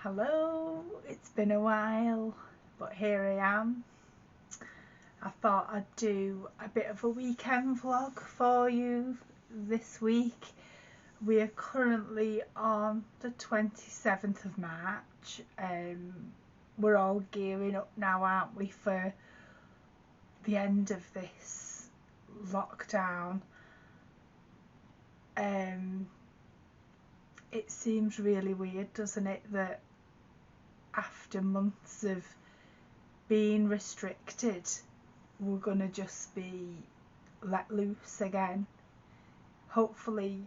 Hello, it's been a while, but here I am. I thought I'd do a bit of a weekend vlog for you this week. We are currently on the 27th of March. We're all gearing up now, aren't we, for the end of this lockdown. It seems really weird, doesn't it, that after months of being restricted, we're gonna just be let loose again. Hopefully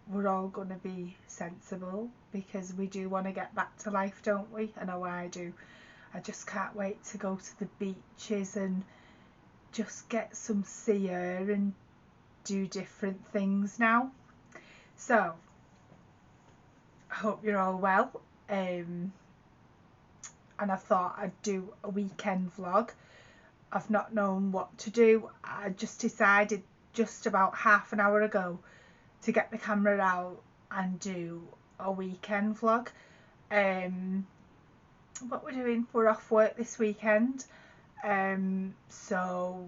we're all gonna be sensible, because we do want to get back to life, don't we? I know I do. I just can't wait to go to the beaches and just get some sea air and do different things now. So I hope you're all well, and I thought I'd do a weekend vlog. I've not known what to do. I just decided just about half an hour ago to get the camera out and do a weekend vlog. What we're doing, we're off work this weekend, so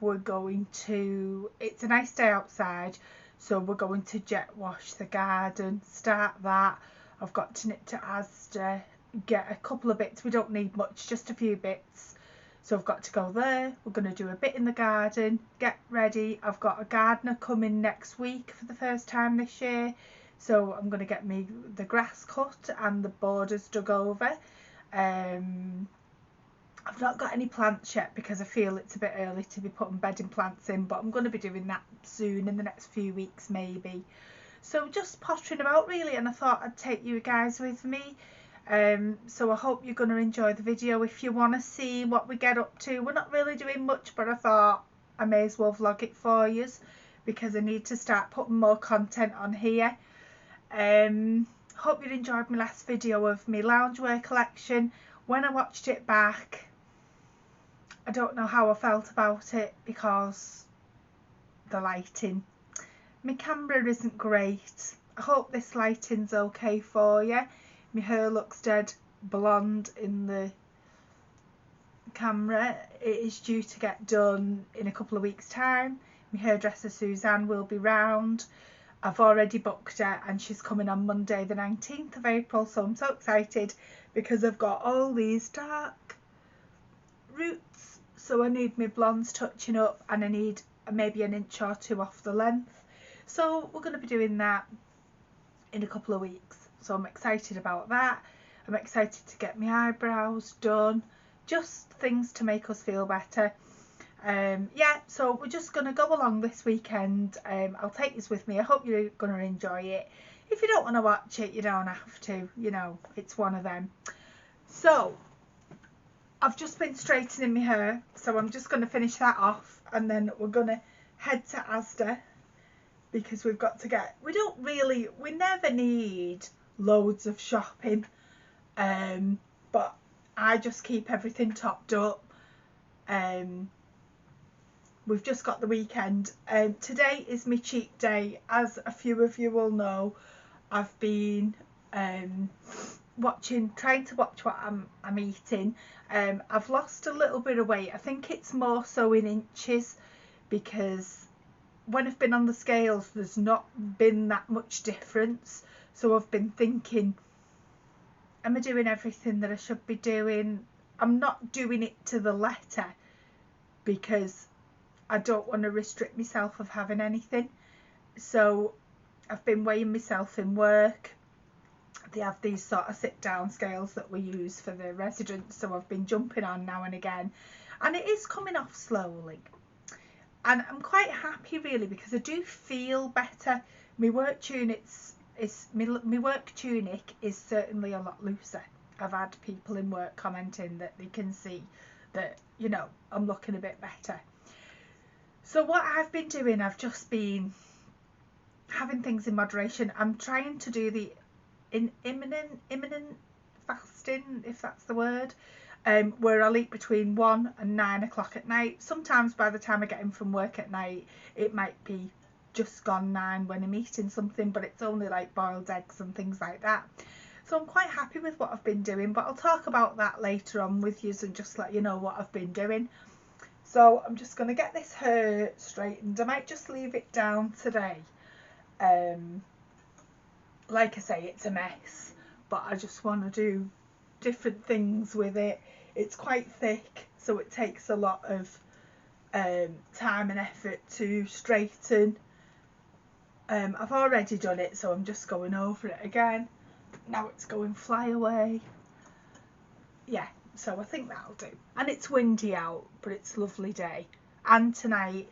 we're going to, it's a nice day outside, so we're going to jet wash the garden, start that. I've got to nip to Asda, get a couple of bits. We don't need much, just a few bits, so I've got to go there. We're going to do a bit in the garden, get ready. I've got a gardener coming next week for the first time this year, so I'm going to get me the grass cut and the borders dug over. I've not got any plants yet because I feel it's a bit early to be putting bedding plants in, but I'm going to be doing that soon, in the next few weeks maybe. So just pottering about really, and I thought I'd take you guys with me. So I hope you're going to enjoy the video. If you want to see what we get up to, we're not really doing much, but I thought I may as well vlog it for you, because I need to start putting more content on here. Hope you enjoyed my last video of my loungewear collection. When I watched it back, I don't know how I felt about it because the lighting. My camera isn't great. I hope this lighting's okay for you. My hair looks dead blonde in the camera. It is due to get done in a couple of weeks' time. My hairdresser Suzanne will be round. I've already booked her and she's coming on Monday the 19th of April, so I'm so excited because I've got all these dark roots, so I need my blondes touching up and I need maybe an inch or two off the length. So we're going to be doing that in a couple of weeks, so I'm excited about that. I'm excited to get my eyebrows done, just things to make us feel better. Yeah, so we're just going to go along this weekend. I'll take this with me. I hope you're going to enjoy it. If you don't want to watch it, you don't have to, you know, it's one of them. So I've just been straightening my hair, so I'm just going to finish that off, and then we're going to head to Asda, because we've got to get, we never need loads of shopping, but I just keep everything topped up. We've just got the weekend. Today is my cheat day. As a few of you will know, I've been trying to watch what I'm eating. I've lost a little bit of weight. I think it's more so in inches, because when I've been on the scales there's not been that much difference. So I've been thinking, am I doing everything that I should be doing? I'm not doing it to the letter because I don't want to restrict myself of having anything. So I've been weighing myself in work. They have these sort of sit down scales that we use for the residents, so I've been jumping on now and again, and it is coming off slowly, and I'm quite happy really, because I do feel better. My work tunic is certainly a lot looser. I've had people in work commenting that they can see that, you know, I'm looking a bit better. So what I've been doing, I've just been having things in moderation. I'm trying to do the intermittent fasting, if that's the word, where I'll eat between 1 and 9 o'clock at night. Sometimes by the time I get in from work at night, it might be just gone 9 when I'm eating something, but it's only like boiled eggs and things like that. So I'm quite happy with what I've been doing, but I'll talk about that later on with you and just let you know what I've been doing. So I'm just going to get this hair straightened. I might just leave it down today. Like I say, it's a mess, but I just want to do different things with it. It's quite thick, so it takes a lot of time and effort to straighten. I've already done it, so I'm just going over it again. Now it's going fly away. Yeah, so I think that'll do. And it's windy out, but it's a lovely day. And tonight,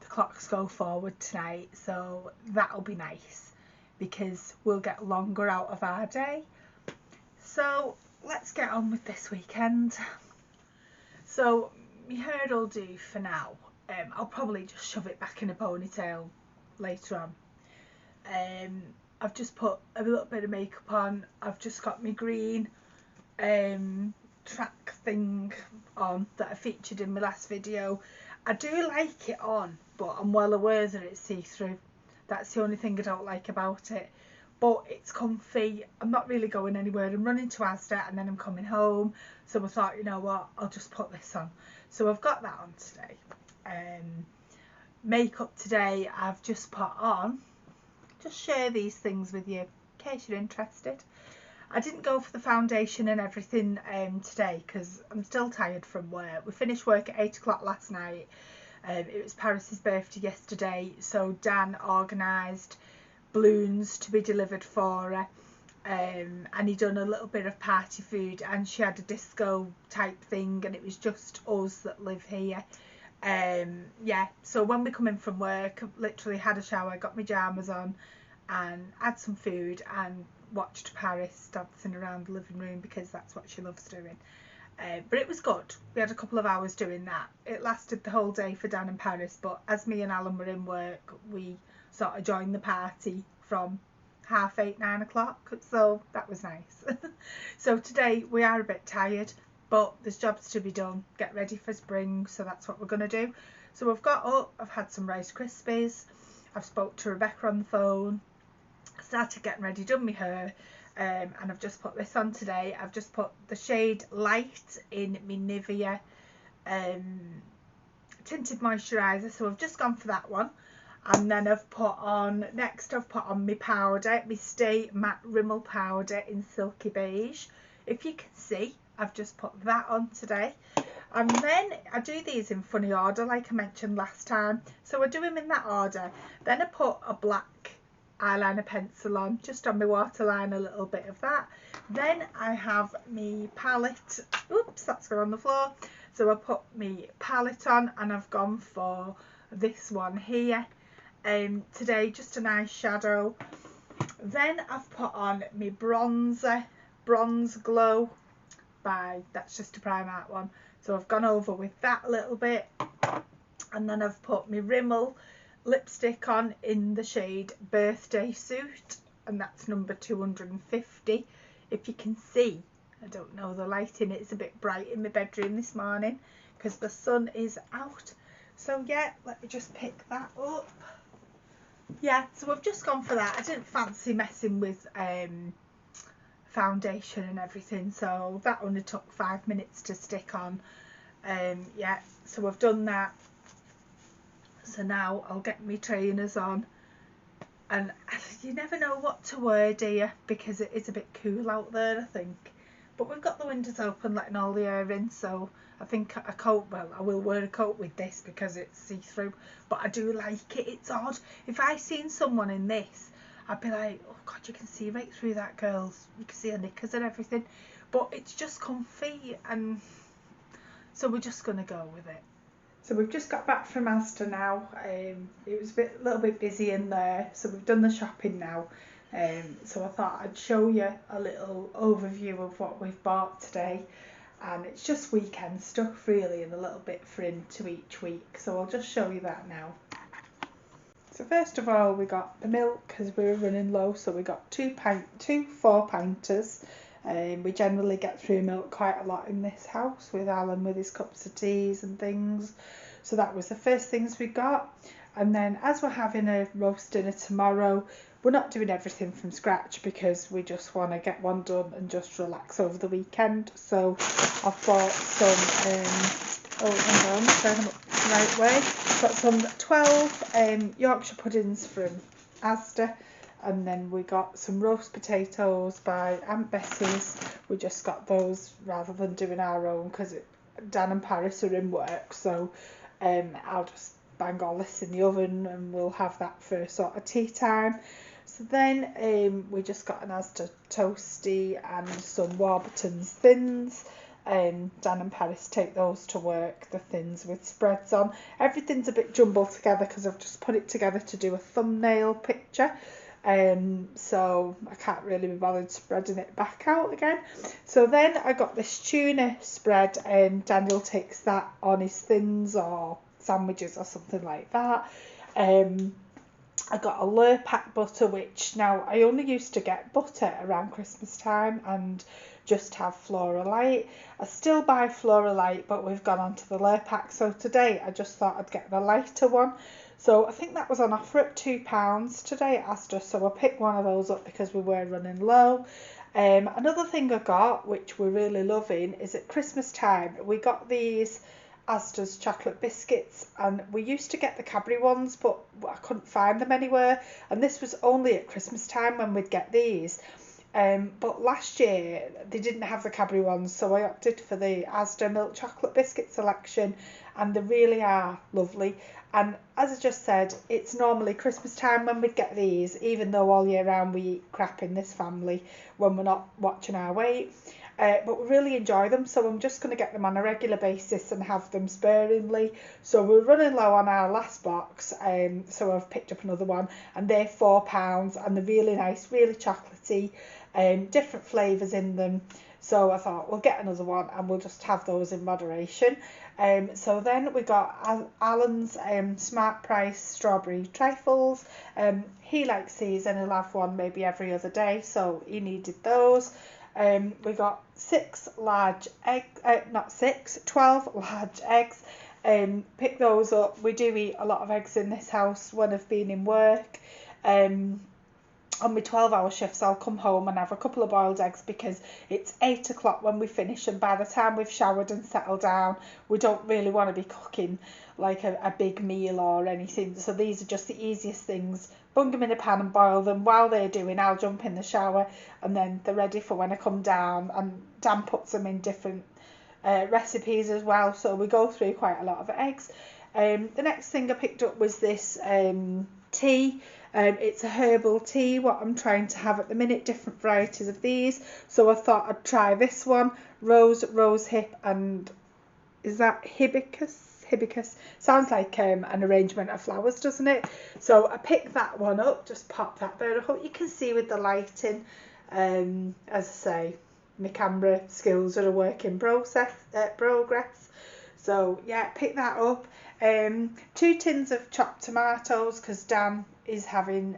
the clocks go forward tonight, so that'll be nice because we'll get longer out of our day. So let's get on with this weekend. So my hair will do for now. I'll probably just shove it back in a ponytail later on. I've just put a little bit of makeup on. I've just got my green track thing on that I featured in my last video. I do like it on, but I'm well aware that it's see-through. That's the only thing I don't like about it. But it's comfy. I'm not really going anywhere. I'm running to Asda and then I'm coming home. So I thought, you know what, I'll just put this on. So I've got that on today. Makeup today I've just put on. Just share these things with you in case you're interested. I didn't go for the foundation and everything today because I'm still tired from work. We finished work at 8 o'clock last night. It was Paris's birthday yesterday, so Dan organised balloons to be delivered for her, and he done a little bit of party food, and she had a disco type thing, and it was just us that live here. Yeah, so when we come in from work, I literally had a shower, got my pyjamas on and had some food and watched Paris dancing around the living room because that's what she loves doing. But it was good. We had a couple of hours doing that. It lasted the whole day for Dan and Paris, but as me and Alan were in work, we sort of joined the party from 8:30, 9 o'clock, so that was nice. So today we are a bit tired, but there's jobs to be done, get ready for spring, so that's what we're going to do. So I've got up, I've had some Rice Krispies, I've spoke to Rebecca on the phone, started getting ready, done my hair, and I've just put this on today. I've just put the shade Light in my Nivea tinted moisturiser, so I've just gone for that one. And then I've put on, next I've put on my powder, my Stay Matte Rimmel powder in Silky Beige. If you can see, I've just put that on today. And then I do these in funny order like I mentioned last time. So I do them in that order. Then I put a black eyeliner pencil on, just on my waterline, a little bit of that. Then I have my palette. Oops, that's gone on the floor. So I put my palette on and I've gone for this one here. Today, just a nice shadow. Then I've put on my bronzer, Bronze Glow that's just a Primark one. So I've gone over with that a little bit. And then I've put my Rimmel lipstick on in the shade Birthday Suit, and that's number 250. If you can see, I don't know, the lighting, it's a bit bright in my bedroom this morning because the sun is out. So yeah, let me just pick that up. Yeah, so I've just gone for that. I didn't fancy messing with foundation and everything, so that only took 5 minutes to stick on. Yeah, so I've done that. So now I'll get my trainers on, and you never know what to wear, do you? Because it is a bit cool out there, I think. But we've got the windows open, letting all the air in, so I think a coat, well, I will wear a coat with this because it's see-through, but I do like it. It's odd. If I seen someone in this, I'd be like, oh God, you can see right through that, girls. You can see her knickers and everything. But it's just comfy, and so we're just going to go with it. So we've just got back from Asda now. It was a little bit busy in there, so we've done the shopping now. So I thought I'd show you a little overview of what we've bought today. And it's just weekend stuff really, and a little bit for into each week. So I'll just show you that now. So first of all, we got the milk because we were running low. So we got two 4-pinters. We generally get through milk quite a lot in this house with Alan with his cups of teas and things. So that was the first things we got. And then as we're having a roast dinner tomorrow, we're not doing everything from scratch because we just want to get one done and just relax over the weekend. So I've bought some, hang on, turn them up the right way. Got some 12 Yorkshire puddings from Asda. And then we got some roast potatoes by Aunt Bessie's. We just got those rather than doing our own because Dan and Paris are in work. So I'll just bang all this in the oven and we'll have that for sort of tea time. So then we just got an Asda toastie and some Warburton's thins. Dan and Paris take those to work, the thins with spreads on. Everything's a bit jumbled together because I've just put it together to do a thumbnail picture. So I can't really be bothered spreading it back out again. So then I got this tuna spread and Daniel takes that on his thins or sandwiches or something like that. I got a Lurpak butter, which now I only used to get butter around Christmas time and just have Floralite. I still buy Floralite, but we've gone on to the Lurpak. So today I just thought I'd get the lighter one. So I think that was on offer at £2 today at Asda. So I picked one of those up because we were running low. Another thing I got, which we're really loving, is at Christmas time we got these Asda's chocolate biscuits, and we used to get the Cadbury ones, but I couldn't find them anywhere. And this was only at Christmas time when we'd get these. But last year they didn't have the Cadbury ones, so I opted for the Asda milk chocolate biscuit selection, and they really are lovely. And as I just said, it's normally Christmas time when we'd get these, even though all year round we eat crap in this family when we're not watching our weight. But we really enjoy them, so I'm just going to get them on a regular basis and have them sparingly. So we're running low on our last box, so I've picked up another one, and they're £4, and they're really nice, really chocolatey, different flavours in them. So I thought we'll get another one and we'll just have those in moderation. So then we got Alan's Smart Price strawberry trifles. He likes these and he'll have one maybe every other day, so he needed those. We got 12 large eggs. Pick those up. We do eat a lot of eggs in this house when I've been in work. On my 12-hour shifts, I'll come home and have a couple of boiled eggs because it's 8 o'clock when we finish, and by the time we've showered and settled down, we don't really want to be cooking like a big meal or anything. So these are just the easiest things. Bung them in a pan and boil them. While they're doing, I'll jump in the shower, and then they're ready for when I come down. And Dan puts them in different recipes as well, so we go through quite a lot of eggs. The next thing I picked up was this tea. It's a herbal tea, what I'm trying to have at the minute, different varieties of these. So I thought I'd try this one, rosehip, and is that hibiscus? Sounds like an arrangement of flowers, doesn't it? So I picked that one up, just pop that there. I hope you can see with the lighting. As I say, my camera skills are a work in progress. So yeah, pick that up. 2 tins of chopped tomatoes because Dan is having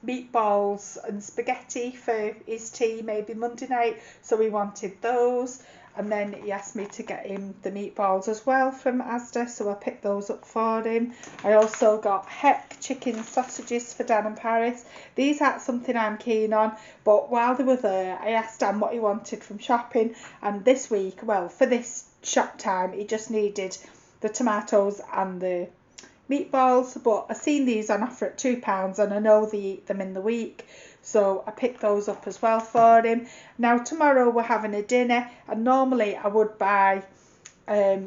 meatballs and spaghetti for his tea maybe Monday night, so he wanted those. And then he asked me to get him the meatballs as well from Asda, so I picked those up for him. I also got Heck chicken sausages for Dan and Paris. These aren't something I'm keen on, but while they were there, I asked Dan what he wanted from shopping, and this week, well, for this shop time, he just needed the tomatoes and the meatballs, but I seen these on offer at £2 and I know they eat them in the week, so I picked those up as well for him. Now tomorrow we're having a dinner, and normally I would buy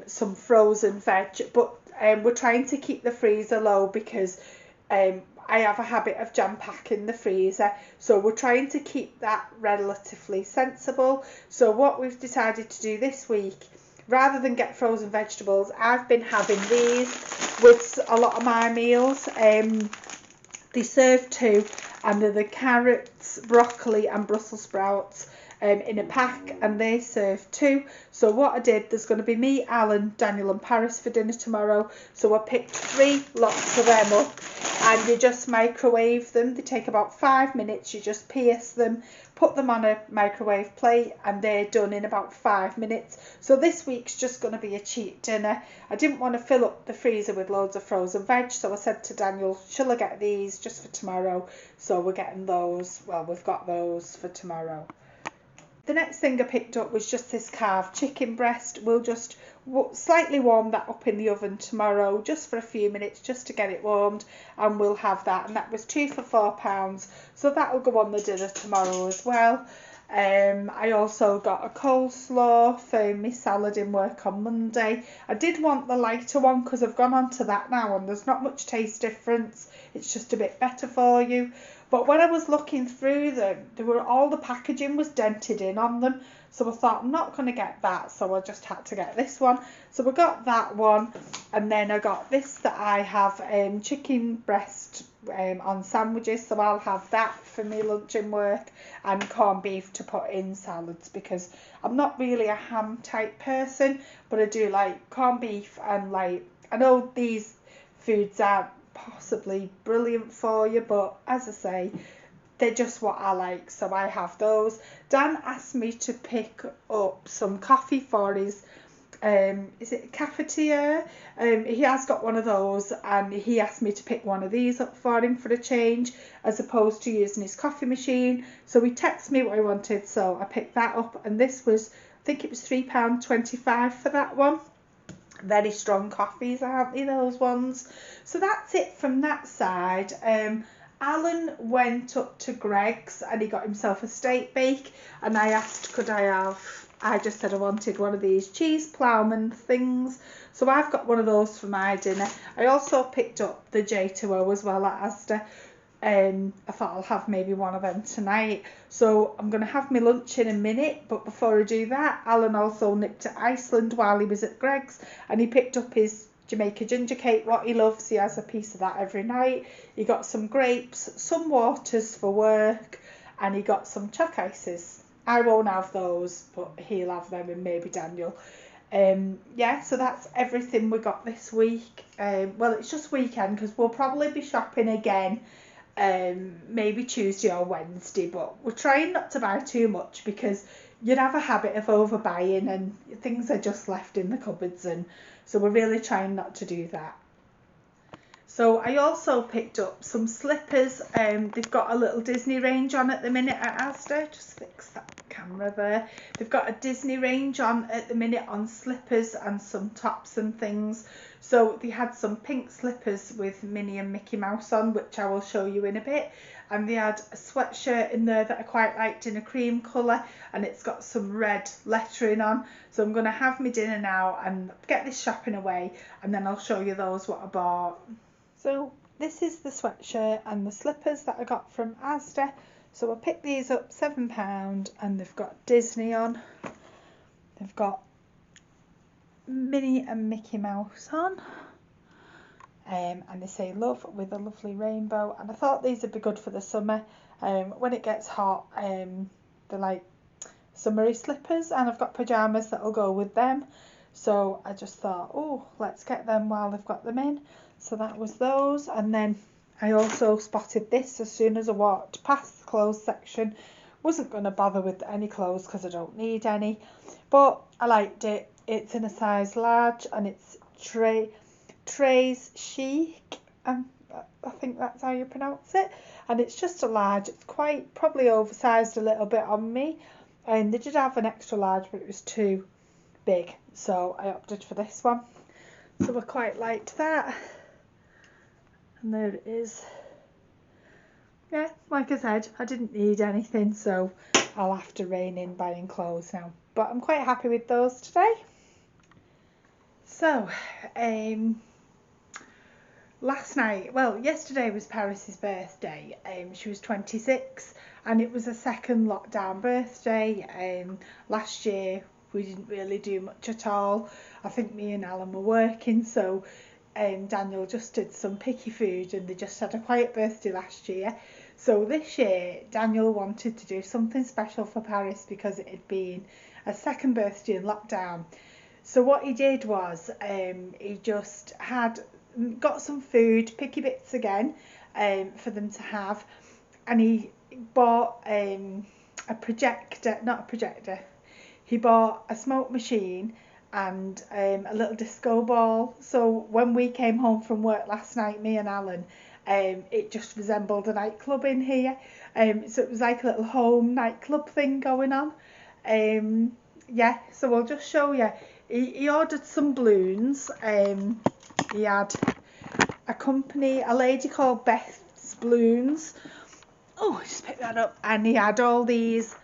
some frozen veg, but we're trying to keep the freezer low because I have a habit of jam packing the freezer, so we're trying to keep that relatively sensible. So what we've decided to do this week, rather than get frozen vegetables, I've been having these with a lot of my meals. They serve 2, and they're the carrots, broccoli and Brussels sprouts in a pack, and they serve 2. So what I did, there's going to be me, Alan, Daniel and Paris for dinner tomorrow. So I picked 3 lots of them up, and you just microwave them. They take about 5 minutes. You just pierce them, put them on a microwave plate, and they're done in about 5 minutes. So this week's just going to be a cheap dinner. I didn't want to fill up the freezer with loads of frozen veg, so I said to Daniel, shall I get these just for tomorrow? So we're getting those. Well, we've got those for tomorrow. The next thing I picked up was just this carved chicken breast. We'll just slightly warm that up in the oven tomorrow, just for a few minutes, just to get it warmed, and we'll have that. And that was 2 for £4, so that'll go on the dinner tomorrow as well. I also got a coleslaw for my salad in work on Monday. I did want the lighter one because I've gone on to that now, and there's not much taste difference. It's just a bit better for you. But when I was looking through them, all the packaging was dented in on them. So I thought, I'm not going to get that. So I just had to get this one. So I got that one. And then I got this that I have chicken breast on sandwiches. So I'll have that for me lunch in work. And corned beef to put in salads, because I'm not really a ham type person. But I do like corned beef, and I know these foods are possibly brilliant for you, but as I say, they're just what I like, so I have those. Dan asked me to pick up some coffee for his is it a cafetiere? He has got one of those, and he asked me to pick one of these up for him for a change, as opposed to using his coffee machine. So he texted me what I wanted, so I picked that up, and this was, I think it was £3.25 for that one. Very strong coffees, aren't they, those ones? So that's it from that side. Alan went up to Greg's and he got himself a steak bake, and I asked I just said I wanted one of these cheese ploughman things, so I've got one of those for my dinner. I also picked up the J2O as well at Asda. I thought I'll have maybe one of them tonight. So I'm going to have my lunch in a minute, but before I do that, Alan also nipped to Iceland while he was at Greg's, and he picked up his Jamaica ginger cake, what he loves. He has a piece of that every night. He got some grapes, some waters for work, and he got some choc ices. I won't have those, but he'll have them, and maybe Daniel. Yeah, so that's everything we got this week. Well, it's just weekend, because we'll probably be shopping again maybe Tuesday or Wednesday, but we're trying not to buy too much, because you'd have a habit of overbuying and things are just left in the cupboards, and so we're really trying not to do that. So I also picked up some slippers. They've got a little Disney range on at the minute at Asda. Just fix that camera there. They've got a Disney range on at the minute on slippers and some tops and things. So they had some pink slippers with Minnie and Mickey Mouse on, which I will show you in a bit. And they had a sweatshirt in there that I quite liked in a cream colour, and it's got some red lettering on. So I'm going to have my dinner now and get this shopping away, and then I'll show you those what I bought. So this is the sweatshirt and the slippers that I got from Asda. So I picked these up, £7, and they've got Disney on. They've got Minnie and Mickey Mouse on. And they say love with a lovely rainbow. And I thought these would be good for the summer. When it gets hot, they're like summery slippers, and I've got pyjamas that'll go with them. So I just thought, oh, let's get them while I've got them in. So that was those. And then I also spotted this as soon as I walked past the clothes section. Wasn't going to bother with any clothes because I don't need any, but I liked it. It's in a size large, and it's Trays Chic, I think that's how you pronounce it, and it's just a large. It's quite probably oversized a little bit on me, and they did have an extra large, but it was too big, so I opted for this one. So I quite liked that, and there it is. Yeah, like I said, I didn't need anything, so I'll have to rein in buying clothes now, but I'm quite happy with those today. So yesterday was Paris's birthday. She was 26, and it was a second lockdown birthday. Last year we didn't really do much at all. I think me and Alan were working, so Daniel just did some picky food, and they just had a quiet birthday last year. So this year Daniel wanted to do something special for Paris because it had been a second birthday in lockdown. So what he did was he just got some food, picky bits again, for them to have, and he bought a projector, not a projector, he bought a smoke machine and a little disco ball. So when we came home from work last night, me and Alan, it just resembled a nightclub in here. So it was like a little home nightclub thing going on. Yeah, so I'll just show you. He ordered some balloons. He had a lady called Beth's Balloons. Oh, I just picked that up. And he had all these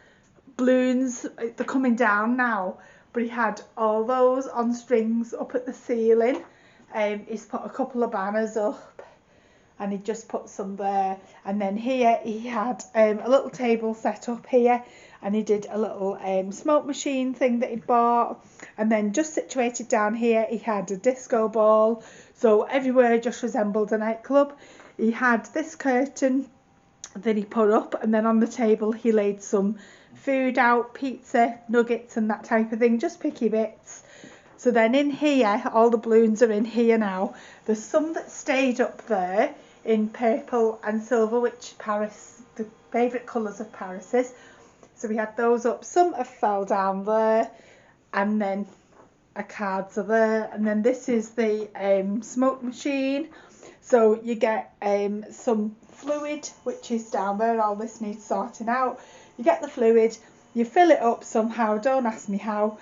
balloons. They're coming down now, but he had all those on strings up at the ceiling. He's put a couple of banners up, and he just put some there. And then here he had a little table set up here, and he did a little smoke machine thing that he'd bought. And then just situated down here he had a disco ball, so everywhere just resembled a nightclub. He had this curtain that he put up, and then on the table he laid some food out, pizza, nuggets and that type of thing, just picky bits. So then in here, all the balloons are in here now. There's some that stayed up there in purple and silver, which Paris, the favourite colours of Paris's. So we had those up. Some have fell down there, and then our cards are there. And then this is the smoke machine. So you get some fluid, which is down there. All this needs sorting out. You get the fluid, you fill it up somehow, don't ask me how,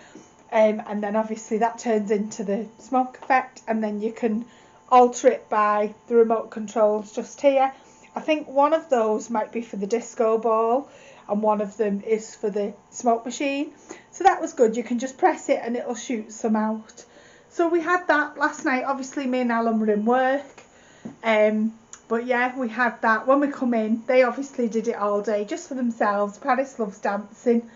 and then obviously that turns into the smoke effect, and then you can alter it by the remote controls just here. I think one of those might be for the disco ball and one of them is for the smoke machine. So that was good. You can just press it and it'll shoot some out. So we had that last night. Obviously me and Alan were in work. But yeah, we had that. When we come in, they obviously did it all day just for themselves. Paris loves dancing.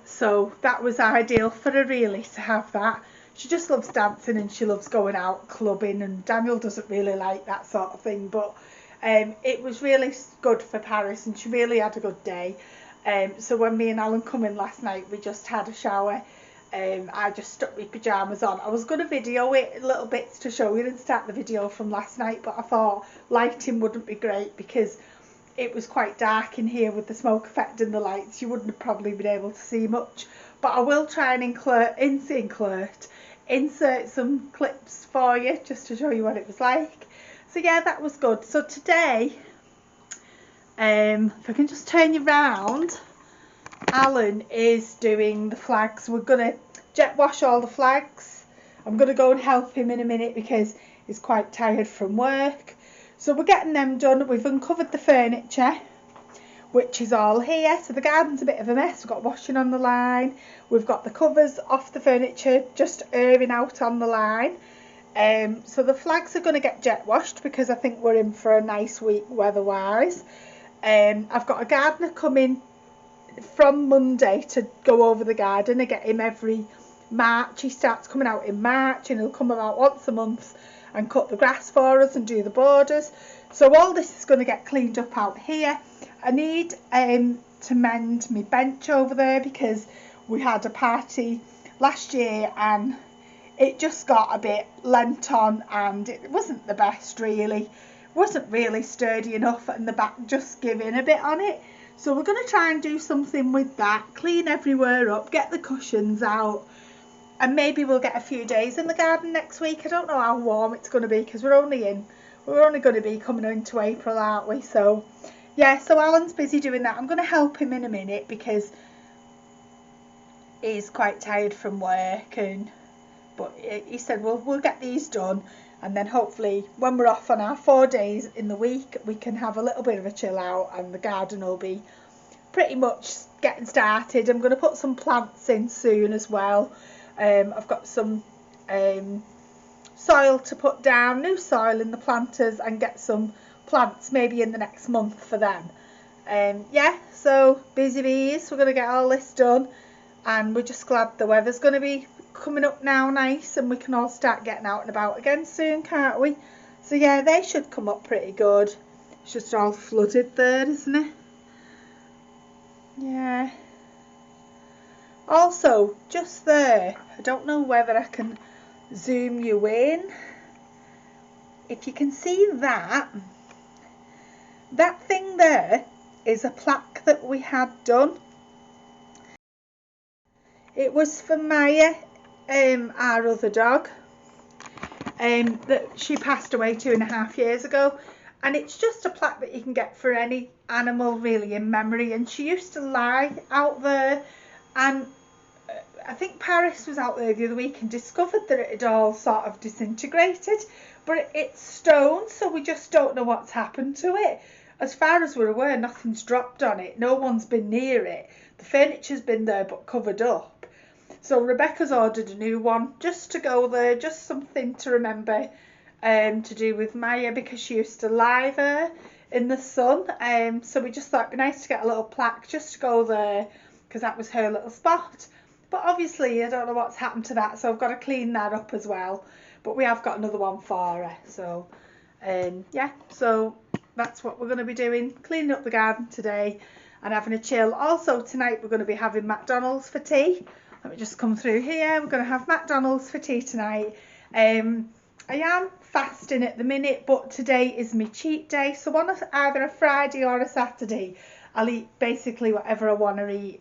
So that was ideal for her really to have that. She just loves dancing and she loves going out clubbing, and Daniel doesn't really like that sort of thing. But it was really good for Paris and she really had a good day. So when me and Alan come in last night, we just had a shower. I just stuck my pyjamas on. I was going to video it little bits to show you and start the video from last night, but I thought lighting wouldn't be great because it was quite dark in here with the smoke effect and the lights. You wouldn't have probably been able to see much, but I will try and insert some clips for you just to show you what it was like. So yeah, that was good. So today, if I can just turn you round, Alan is doing the flags. We're going to jet wash all the flags. I'm going to go and help him in a minute because he's quite tired from work. So we're getting them done. We've uncovered the furniture, which is all here. So the garden's a bit of a mess. We've got washing on the line. We've got the covers off the furniture just airing out on the line. So the flags are going to get jet washed because I think we're in for a nice week weather-wise. I've got a gardener coming from Monday to go over the garden. I get him every March. He starts coming out in March and he'll come about once a month and cut the grass for us and do the borders. So all this is going to get cleaned up out here. I need to mend my bench over there because we had a party last year and it just got a bit lent on and it wasn't the best really. It wasn't really sturdy enough and the back just giving a bit on it. So we're going to try and do something with that, clean everywhere up, get the cushions out, and maybe we'll get a few days in the garden next week. I don't know how warm it's going to be because we're only going to be coming into April, aren't we? So yeah, so Alan's busy doing that. I'm going to help him in a minute because he's quite tired from work, but he said we'll get these done. And then hopefully when we're off on our 4 days in the week, we can have a little bit of a chill out and the garden will be pretty much getting started. I'm going to put some plants in soon as well. I've got some soil to put down, new soil in the planters, and get some plants maybe in the next month for them. Yeah, so busy bees. We're going to get all this done and we're just glad the weather's going to be coming up now nice and we can all start getting out and about again soon, can't we? So yeah, they should come up pretty good. It's just all flooded there, isn't it? Yeah. Also, just there, I don't know whether I can zoom you in. If you can see that thing there is a plaque that we had done. It was for Maya, our other dog, that she passed away 2.5 years ago. And it's just a plaque that you can get for any animal really in memory. And she used to lie out there, and I think Paris was out there the other week and discovered that it had all sort of disintegrated, but it's stone, so we just don't know what's happened to it. As far as we're aware, nothing's dropped on it. No one's been near it. The furniture's been there but covered up. So Rebecca's ordered a new one just to go there, just something to remember, to do with Maya, because she used to lie there in the sun. So we just thought it'd be nice to get a little plaque just to go there, because that was her little spot. But obviously I don't know what's happened to that, so I've got to clean that up as well. But we have got another one for her. So yeah, so that's what we're going to be doing, cleaning up the garden today and having a chill. Also tonight we're going to be having McDonald's for tea. Let me just come through here. We're going to have McDonald's for tea tonight. I am fasting at the minute, but today is my cheat day. So on either a Friday or a Saturday, I'll eat basically whatever I want to eat.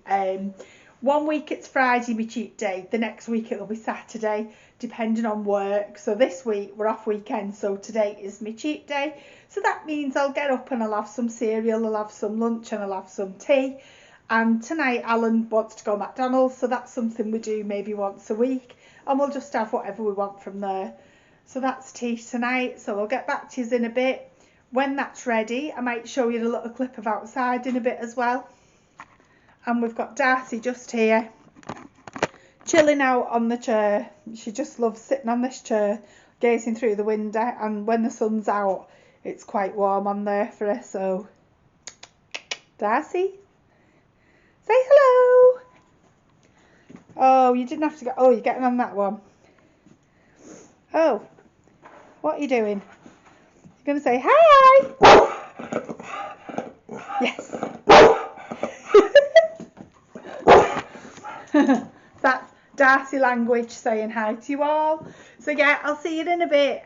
1 week it's Friday, my cheat day. The next week it'll be Saturday, depending on work. So this week we're off weekend, so today is my cheat day. So that means I'll get up and I'll have some cereal, I'll have some lunch and I'll have some tea. And tonight Alan wants to go McDonald's, so that's something we do maybe once a week, and we'll just have whatever we want from there. So that's tea tonight. So I'll get back to you in a bit. When that's ready, I might show you a little clip of outside in a bit as well. And we've got Darcy just here, chilling out on the chair. She just loves sitting on this chair, gazing through the window, and when the sun's out, it's quite warm on there for her. So, Darcy, say hello. Oh, you didn't have to go. Oh, you're getting on that one. Oh, what are you doing? You're going to say hi. Yes. That's Darcy language saying hi to you all. So yeah, I'll see you in a bit.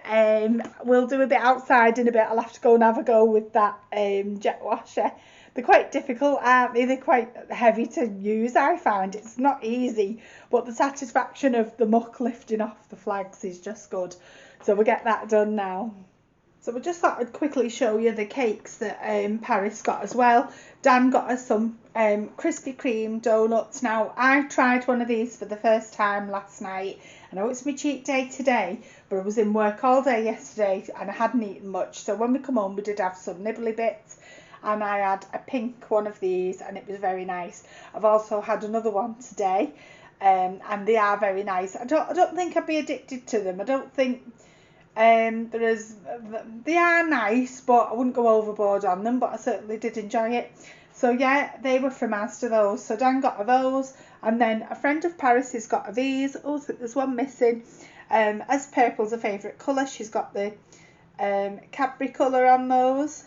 We'll do a bit outside in a bit. I'll have to go and have a go with that jet washer. They're quite difficult, aren't they? They're quite heavy to use, I find. It's not easy, but the satisfaction of the muck lifting off the flags is just good. So we'll get that done now. So we just thought I'd quickly show you the cakes that Paris got as well. Dan got us some Krispy Kreme donuts. Now, I tried one of these for the first time last night. I know it's my cheat day today, but I was in work all day yesterday and I hadn't eaten much. So when we come home, we did have some nibbly bits. And I had a pink one of these and it was very nice. I've also had another one today, and they are very nice. I don't think I'd be addicted to them. I don't think they are nice, but I wouldn't go overboard on them, but I certainly did enjoy it. So yeah, they were from Asda, those. So Dan got those, and then a friend of Paris's got these. Oh, there's one missing. As purple's a favourite colour, she's got the Cadbury colour on those.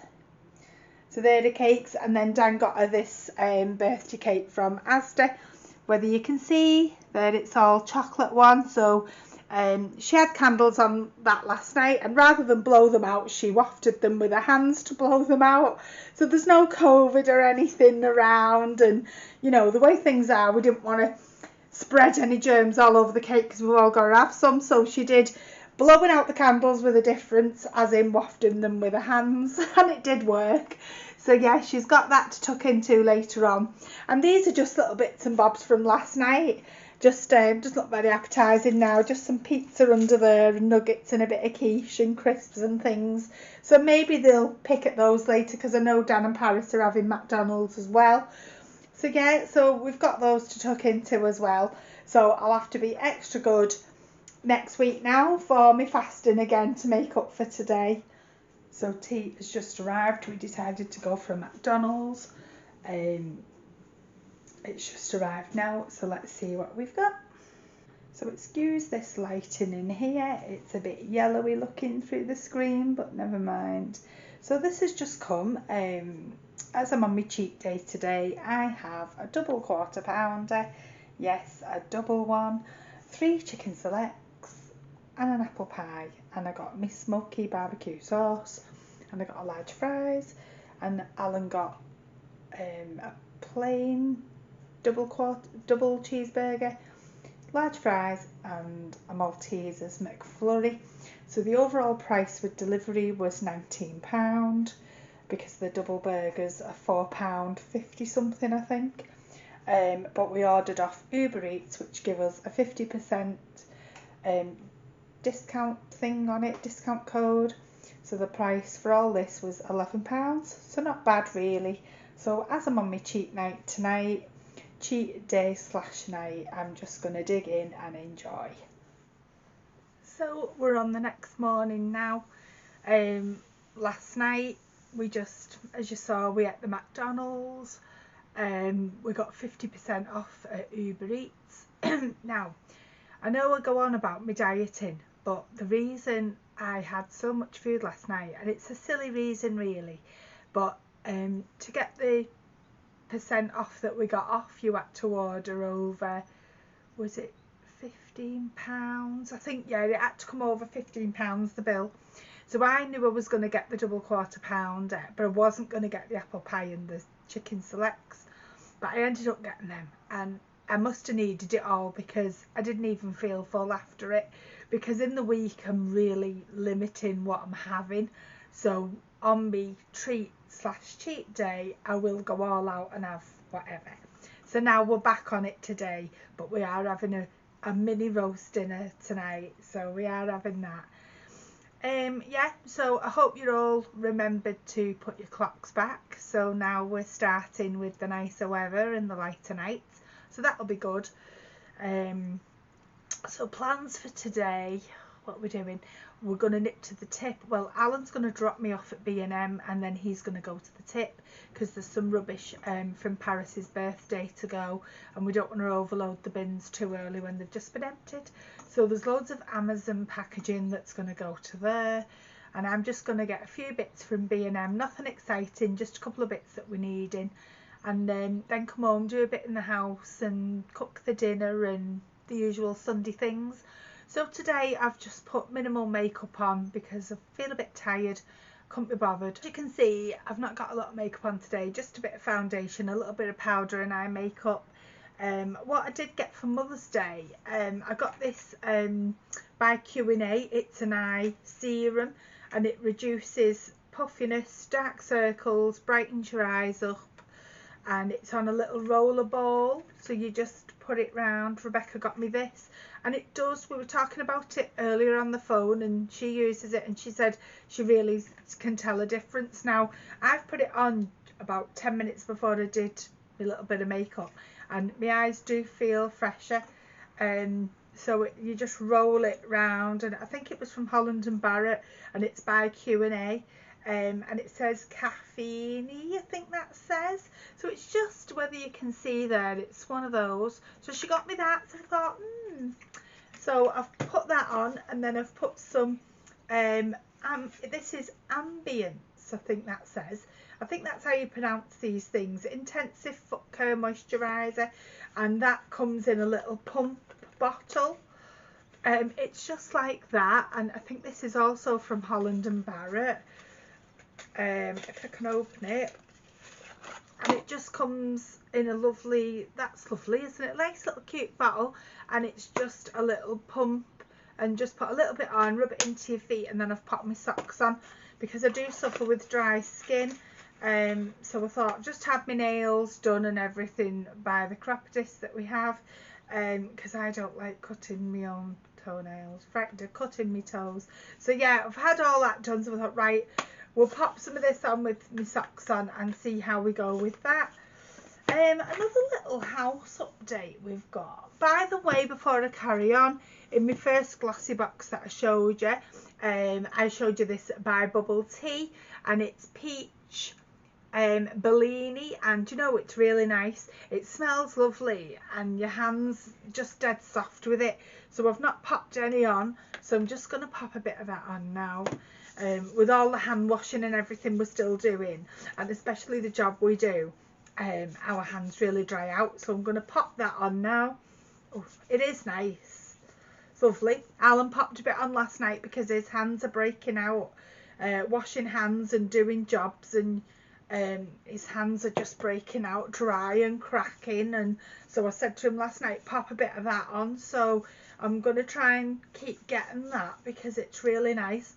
So they're the cakes, and then Dan got her this birthday cake from Asda. Whether you can see that it's all chocolate one. So she had candles on that last night, and rather than blow them out, she wafted them with her hands to blow them out. So there's no COVID or anything around, and you know the way things are, we didn't want to spread any germs all over the cake because we've all got to have some. So she did blowing out the candles with a difference, as in wafting them with her hands, and it did work. So yeah, she's got that to tuck into later on. And these are just little bits and bobs from last night. Just look very appetising now. Just some pizza under there and nuggets and a bit of quiche and crisps and things. So maybe they'll pick at those later, because I know Dan and Paris are having McDonald's as well. So yeah, so we've got those to tuck into as well. So I'll have to be extra good next week now for me fasting again to make up for today. So tea has just arrived. We decided to go for a McDonald's. It's just arrived now, so let's see what we've got. So excuse this lighting in here. It's a bit yellowy looking through the screen, but never mind. So this has just come. As I'm on my cheat day today, I have a double quarter pounder. Yes, a double one. 3 chicken selects and an apple pie. And I got my smoky barbecue sauce. And I got a large fries. And Alan got a plain double cheeseburger, large fries and a Maltesers McFlurry. So the overall price with delivery was £19 because the double burgers are £4.50 something, I think. But we ordered off Uber Eats, which give us a 50% discount thing on it, discount code. So the price for all this was £11, so not bad really. So as I'm on my cheat night tonight, cheat day / night, I'm just going to dig in and enjoy. So we're on the next morning now. Last night we just, as you saw, we ate the McDonald's. We got 50% off at Uber Eats. Now, I know I go on about my dieting, but the reason I had so much food last night, and it's a silly reason really, but to get the percent off that we got off, you had to order over, was it £15? I think, yeah, it had to come over £15, the bill. So I knew I was going to get the double quarter pounder, but I wasn't going to get the apple pie and the chicken selects. But I ended up getting them, and I must have needed it all because I didn't even feel full after it, because in the week I'm really limiting what I'm having. So on me treat / cheat day, I will go all out and have whatever. So now we're back on it today, but we are having a mini roast dinner tonight, so we are having that. Yeah, so I hope you're all remembered to put your clocks back. So now we're starting with the nicer weather and the lighter nights, so that'll be good. So plans for today, what we're doing, we're going to nip to the tip. Well, Alan's going to drop me off at B&M and then he's going to go to the tip because there's some rubbish from Paris's birthday to go, and we don't want to overload the bins too early when they've just been emptied. So there's loads of Amazon packaging that's going to go to there, and I'm just going to get a few bits from B&M, nothing exciting, just a couple of bits that we're needing, and then come home, do a bit in the house and cook the dinner and the usual Sunday things. So today I've just put minimal makeup on because I feel a bit tired, couldn't be bothered. As you can see, I've not got a lot of makeup on today, just a bit of foundation, a little bit of powder and eye makeup. What I did get for Mother's Day, I got this by Q&A, it's an eye serum, and it reduces puffiness, dark circles, brightens your eyes up, and it's on a little roller ball, so you just put it round. Rebecca got me this, and it does, we were talking about it earlier on the phone, and she uses it and she said she really can tell a difference. Now I've put it on about 10 minutes before I did a little bit of makeup, and my eyes do feel fresher. So you just roll it round, and I think it was from Holland & Barrett, and it's by Q&A. And it says caffeine, I think that says. So it's just whether you can see there, it's one of those. So she got me that, so I thought, So I've put that on, and then I've put some, this is Ambience, I think that says. I think that's how you pronounce these things. Intensive Foot Care Moisturiser, and that comes in a little pump bottle. It's just like that, and I think this is also from Holland & Barrett. If I can open it, and it just comes in a lovely, that's lovely, isn't it? Nice little cute bottle, and it's just a little pump, and just put a little bit on, rub it into your feet, and then I've popped my socks on because I do suffer with dry skin. So I thought just have my nails done and everything by the croppedist that we have, because I don't like cutting my own toenails, frightened of cutting my toes. So yeah, I've had all that done, so I thought, right, we'll pop some of this on with my socks on and see how we go with that. Another little house update we've got. By the way, before I carry on, in my first glossy box that I showed you this by Herbal Tea, and it's peach Bellini, and you know, it's really nice. It smells lovely, and your hands just dead soft with it. So I've not popped any on, so I'm just going to pop a bit of that on now. with all the hand washing and everything we're still doing, and especially the job we do, our hands really dry out. So I'm going to pop that on now. Oh, it is nice. It's lovely. Alan popped a bit on last night because his hands are breaking out, washing hands and doing jobs, and his hands are just breaking out dry and cracking. And so I said to him last night, pop a bit of that on. So I'm going to try and keep getting that because it's really nice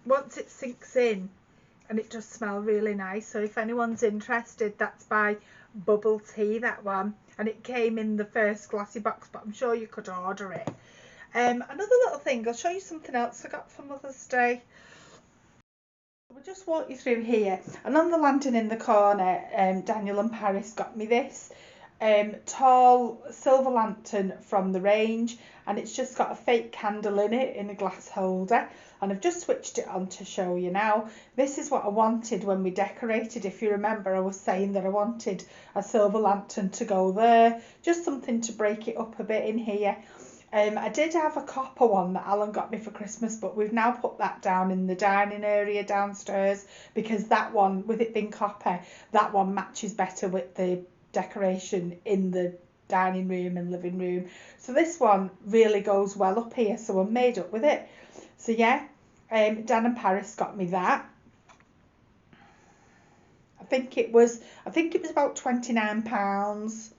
once it sinks in, and it does smell really nice. So if anyone's interested, that's by Herbal Tea, that one, and it came in the first glassy box, but I'm sure you could order it. Another little thing, I'll show you something else I got for Mother's Day. We'll just walk you through here, and on the lantern in the corner, Daniel and Paris got me this tall silver lantern from the range, and it's just got a fake candle in it in a glass holder, and I've just switched it on to show you now. This is what I wanted when we decorated. If you remember, I was saying that I wanted a silver lantern to go there, just something to break it up a bit in here. I did have a copper one that Alan got me for Christmas, but we've now put that down in the dining area downstairs because that one, with it being copper, that one matches better with the decoration in the dining room and living room. So this one really goes well up here, so I'm made up with it. So yeah, Dan and Paris got me that. I think it was about £29.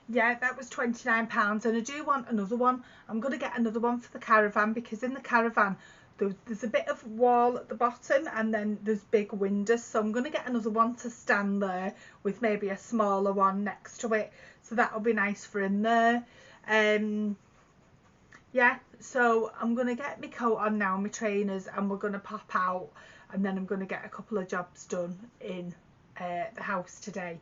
Yeah, that was £29, and I do want another one. I'm going to get another one for the caravan, because in the caravan there's a bit of wall at the bottom and then there's big windows, so I'm going to get another one to stand there with maybe a smaller one next to it, so that'll be nice for in there. Yeah, so I'm going to get my coat on now, my trainers, and we're going to pop out, and then I'm going to get a couple of jobs done in the house today.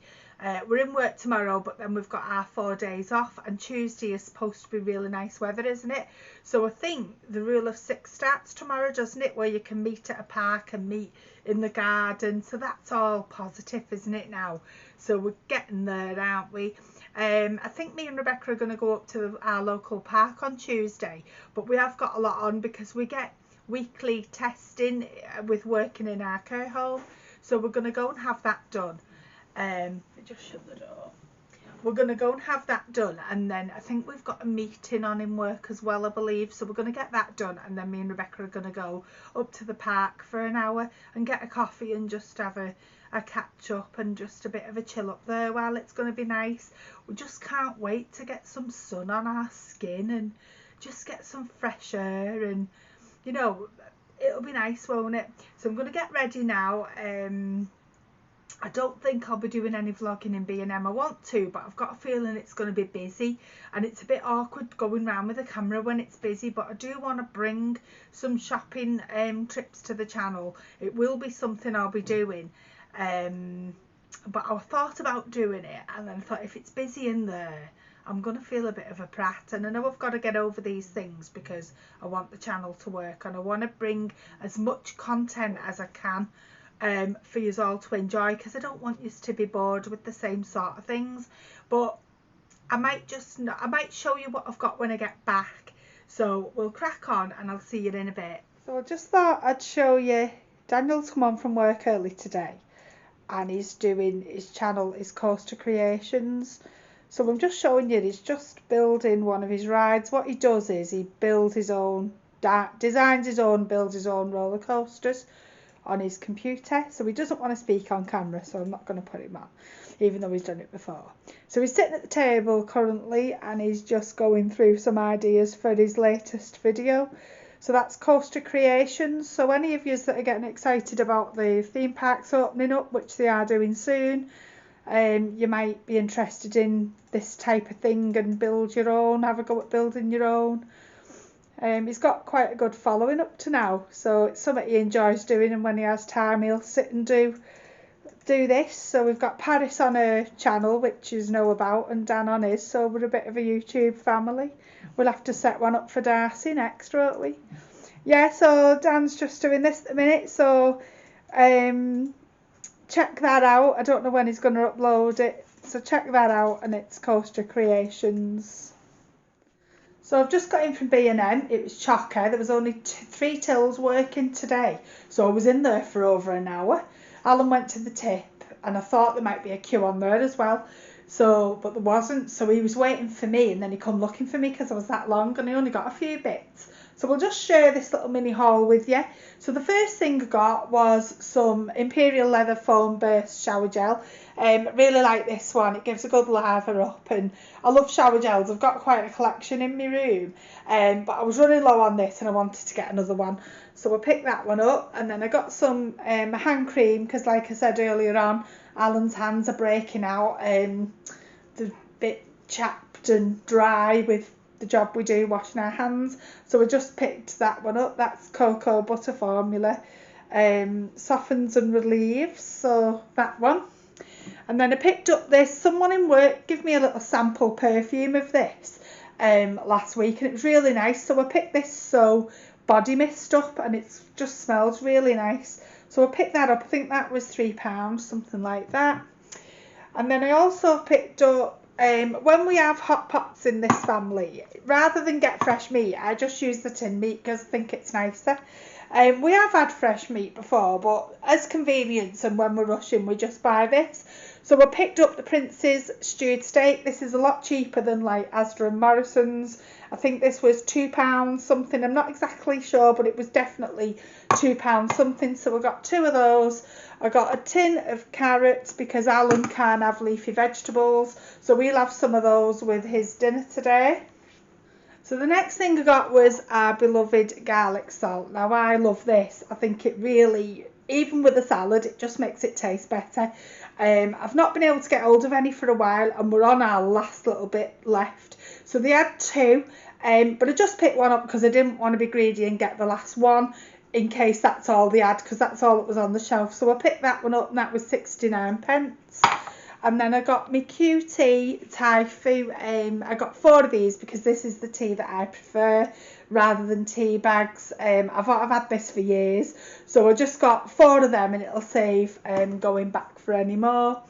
We're in work tomorrow, but then we've got our 4 days off, and Tuesday is supposed to be really nice weather, isn't it? So I think the rule of 6 starts tomorrow, doesn't it, where you can meet at a park and meet in the garden. So that's all positive, isn't it, now? So we're getting there, aren't we? I think me and Rebecca are going to go up to our local park on Tuesday, but we have got a lot on because we get weekly testing with working in our care home. So we're going to go and have that done. Just shut the door. We're going to go and have that done, and then I think we've got a meeting on in work as well, I believe. So we're going to get that done, and then me and Rebecca are going to go up to the park for an hour and get a coffee and just have a catch up and just a bit of a chill up there while it's going to be nice. We just can't wait to get some sun on our skin and just get some fresh air, and you know, it'll be nice, won't it? So I'm going to get ready now. I don't think I'll be doing any vlogging in B&M. I want to, but I've got a feeling it's going to be busy, and it's a bit awkward going around with a camera when it's busy, but I do want to bring some shopping trips to the channel. It will be something I'll be doing, but I thought about doing it, and then I thought if it's busy in there, I'm going to feel a bit of a prat. And I know I've got to get over these things because I want the channel to work, and I want to bring as much content as I can for you all to enjoy, because I don't want you to be bored with the same sort of things. But I might show you what I've got when I get back. So we'll crack on, and I'll see you in a bit. So I just thought I'd show you. Daniel's come on from work early today, and he's doing his channel is Coaster Creations. So I'm just showing you, he's just building one of his rides. What he does is he builds his own, designs his own, builds his own roller coasters on his computer. So he doesn't want to speak on camera, so I'm not going to put him on, even though he's done it before. So he's sitting at the table currently, and he's just going through some ideas for his latest video. So that's Coaster Creations. So any of you that are getting excited about the theme parks opening up, which they are doing soon, you might be interested in this type of thing and build your own, have a go at building your own. He's got quite a good following up to now, so it's something he enjoys doing, and when he has time he'll sit and do this. So we've got Paris on her channel, which you know about, and Dan on his, so we're a bit of a YouTube family. We'll have to set one up for Darcy next, won't we? Yeah, so Dan's just doing this at the minute, so check that out. I don't know when he's going to upload it, so check that out, and it's Coaster Creations. So I've just got in from B&M. It was chocker. There was only 3 tills working today, so I was in there for over an hour. Alan went to the tip, and I thought there might be a queue on there as well. So, but there wasn't. So he was waiting for me, and then he come looking for me because I was that long, and I only got a few bits. So we'll just share this little mini haul with you. So the first thing I got was some Imperial Leather Foam Burst Shower Gel. Really like this one. It gives a good lather up, and I love shower gels. I've got quite a collection in my room, but I was running low on this and I wanted to get another one. So I picked that one up, and then I got some hand cream because, like I said earlier on, Alan's hands are breaking out. They're a bit chapped and dry with the job we do washing our hands. So I just picked that one up. That's cocoa butter formula. Softens and relieves. So that one. And then I picked up this. Someone in work gave me a little sample perfume of this last week, and it was really nice. So I picked this body mist up, and it just smells really nice. So I picked that up. I think that was £3, something like that. And then I also picked up, when we have hot pots in this family, rather than get fresh meat, I just use the tin meat because I think it's nicer. We have had fresh meat before, but as convenience and when we're rushing, we just buy this. So I picked up the Prince's stewed steak. This is a lot cheaper than like Asda and Morrison's. I think this was £2 something. I'm not exactly sure, but it was definitely £2 something. So I got 2 of those. I got a tin of carrots because Alan can't have leafy vegetables. So we'll have some of those with his dinner today. So the next thing I got was our beloved garlic salt. Now I love this. I think it really, even with the salad, it just makes it taste better. I've not been able to get hold of any for a while, and we're on our last little bit left. So they had 2, but I just picked one up because I didn't want to be greedy and get the last one in case that's all they had, because that's all that was on the shelf. So I picked that one up, and that was 69p. And then I got my QT Thai Fu. I got 4 of these because this is the tea that I prefer rather than tea bags. I've had this for years, so I just got 4 of them, and it'll save going back for any more.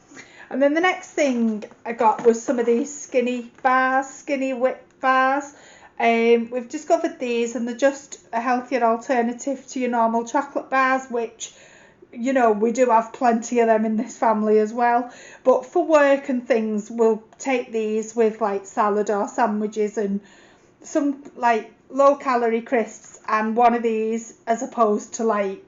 And then the next thing I got was some of these skinny whip bars. We've discovered these, and they're just a healthier alternative to your normal chocolate bars, which, you know, we do have plenty of them in this family as well. But for work and things, we'll take these with like salad or sandwiches and some like low calorie crisps, and one of these as opposed to like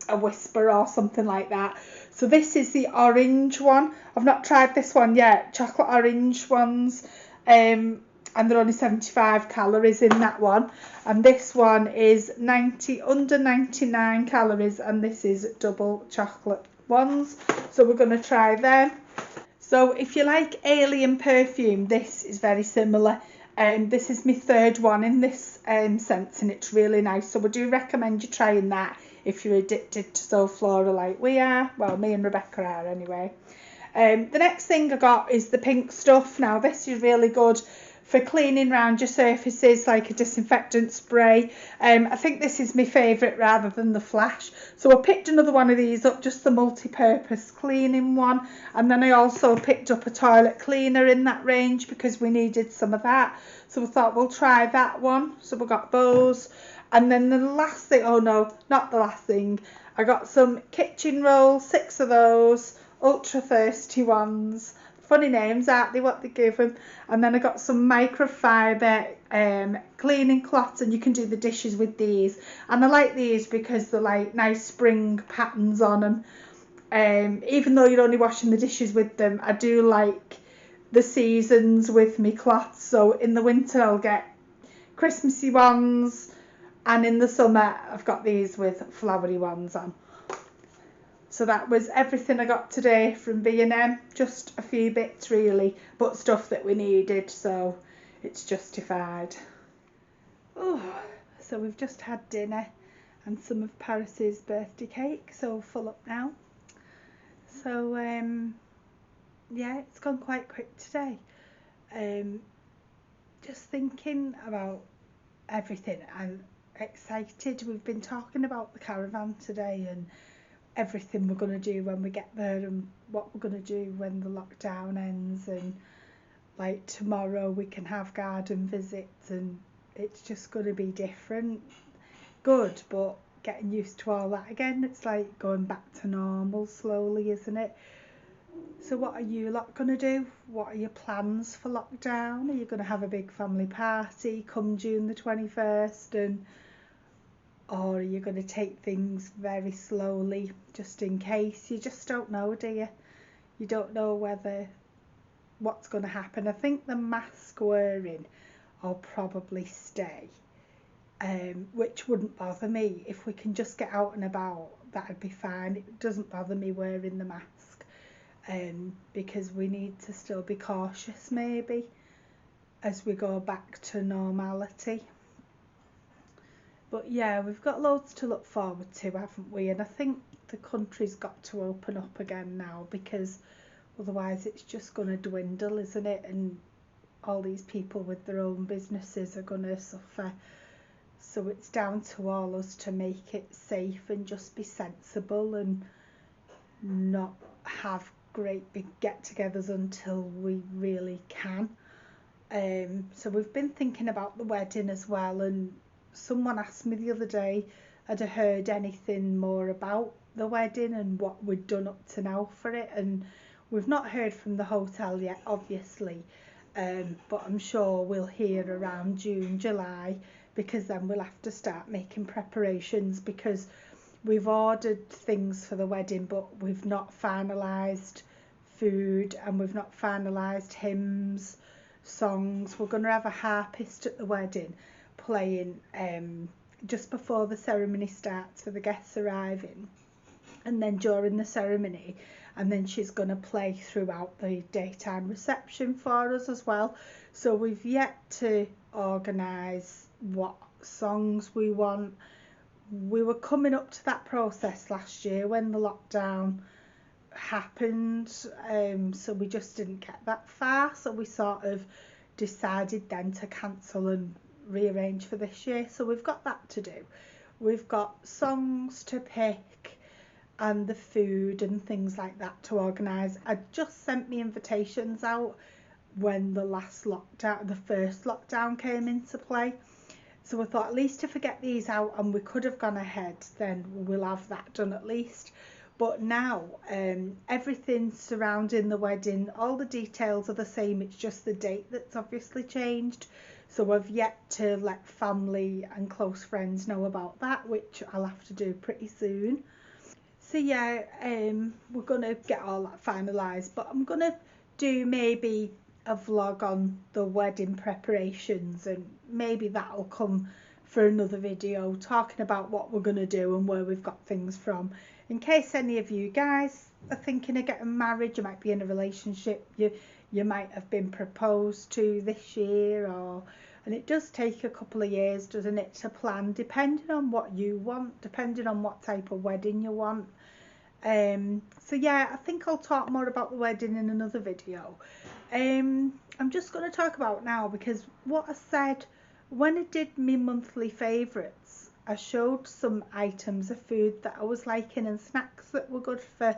a Whisper or something like that. So this is the orange one. I've not tried this one yet. Chocolate orange ones. And they're only 75 calories in that one, and this one is under 99 calories, and this is double chocolate ones, so we're going to try them. So if you like alien perfume, this is very similar. This is my 3rd one in this sense, and it's really nice, so I do recommend you trying that if you're addicted to so floral like we are. Well, me and Rebecca are anyway. The next thing I got is the pink stuff. Now this is really good for cleaning around your surfaces, like a disinfectant spray. I think this is my favourite rather than the Flash. So I picked another one of these up, just the multi-purpose cleaning one. And then I also picked up a toilet cleaner in that range because we needed some of that. So I thought we'll try that one. So we got those. And then the last thing, oh no, not the last thing. I got some kitchen rolls, 6 of those, ultra thirsty ones. Funny names, aren't they, what they give them? And then I got some microfiber cleaning cloths, and you can do the dishes with these. And I like these because they're like nice spring patterns on them. Even though you're only washing the dishes with them, I do like the seasons with me cloths. So in the winter I'll get Christmassy ones, and in the summer I've got these with flowery ones on. So that was everything I got today from B&M, just a few bits really, but stuff that we needed, so it's justified. Oh, so we've just had dinner and some of Paris's birthday cake, so full up now. So yeah, it's gone quite quick today. Just thinking about everything, I'm excited. We've been talking about the caravan today and everything we're going to do when we get there, and what we're going to do when the lockdown ends, and like tomorrow we can have garden visits, and it's just going to be different. Good, but getting used to all that again. It's like going back to normal slowly, isn't it? So what are you lot going to do? What are your plans for lockdown? Are you going to have a big family party come June the 21st, or are you going to take things very slowly just in case? You just don't know, do you? You don't know what's going to happen. I think the mask wearing will probably stay, which wouldn't bother me. If we can just get out and about, that'd be fine. It doesn't bother me wearing the mask, because we need to still be cautious maybe as we go back to normality. But yeah, we've got loads to look forward to, haven't we? And I think the country's got to open up again now, because otherwise it's just going to dwindle, isn't it? And all these people with their own businesses are going to suffer. So it's down to all us to make it safe and just be sensible and not have great big get-togethers until we really can. So we've been thinking about the wedding as well, and someone asked me the other day, had I heard anything more about the wedding and what we'd done up to now for it, and we've not heard from the hotel yet, obviously, but I'm sure we'll hear around June, July, because then we'll have to start making preparations, because we've ordered things for the wedding but we've not finalised food, and we've not finalised hymns, songs. We're going to have a harpist at the wedding playing just before the ceremony starts for the guests arriving, and then during the ceremony, and then she's going to play throughout the daytime reception for us as well. So we've yet to organise what songs we want. We were coming up to that process last year when the lockdown happened, so we just didn't get that far, so we sort of decided then to cancel and rearrange for this year. So we've got that to do. We've got songs to pick and the food and things like that to organise. I just sent me invitations out when the first lockdown came into play. So I thought, at least if I get these out and we could have gone ahead, then we'll have that done at least. But now everything surrounding the wedding, all the details are the same, it's just the date that's obviously changed. So I've yet to let family and close friends know about that, which I'll have to do pretty soon. So yeah, we're going to get all that finalised, but I'm going to do maybe a vlog on the wedding preparations, and maybe that'll come for another video talking about what we're going to do and where we've got things from, in case any of you guys are thinking of getting married. You might be in a relationship, you might have been proposed to this year, and it does take a couple of years, doesn't it, to plan, depending on what you want, depending on what type of wedding you want. So yeah, I think I'll talk more about the wedding in another video. I'm just going to talk about now, because what I said when I did my monthly favourites, I showed some items of food that I was liking and snacks that were good for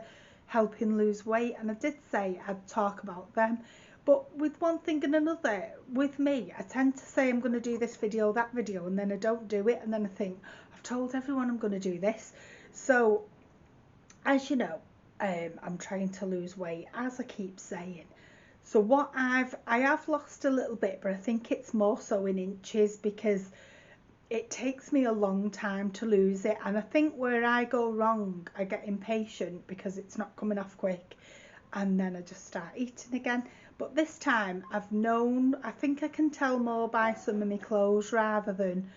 helping lose weight, and I did say I'd talk about them. But with one thing and another, with me, I tend to say I'm going to do this video, that video, and then I don't do it, and then I think, I've told everyone I'm going to do this. So as you know, I'm trying to lose weight, as I keep saying. So what I have lost a little bit, but I think it's more so in inches, because it takes me a long time to lose it. And I think where I go wrong, I get impatient because it's not coming off quick, and then I just start eating again. But this time I've known, I think I can tell more by some of my clothes rather than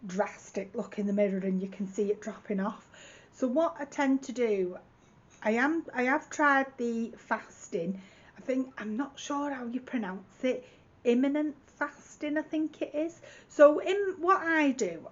drastic look in the mirror and you can see it dropping off. So what I tend to do, I have tried the fasting. I'm not sure how you pronounce it, imminent fasting, I think it is. So in what I do,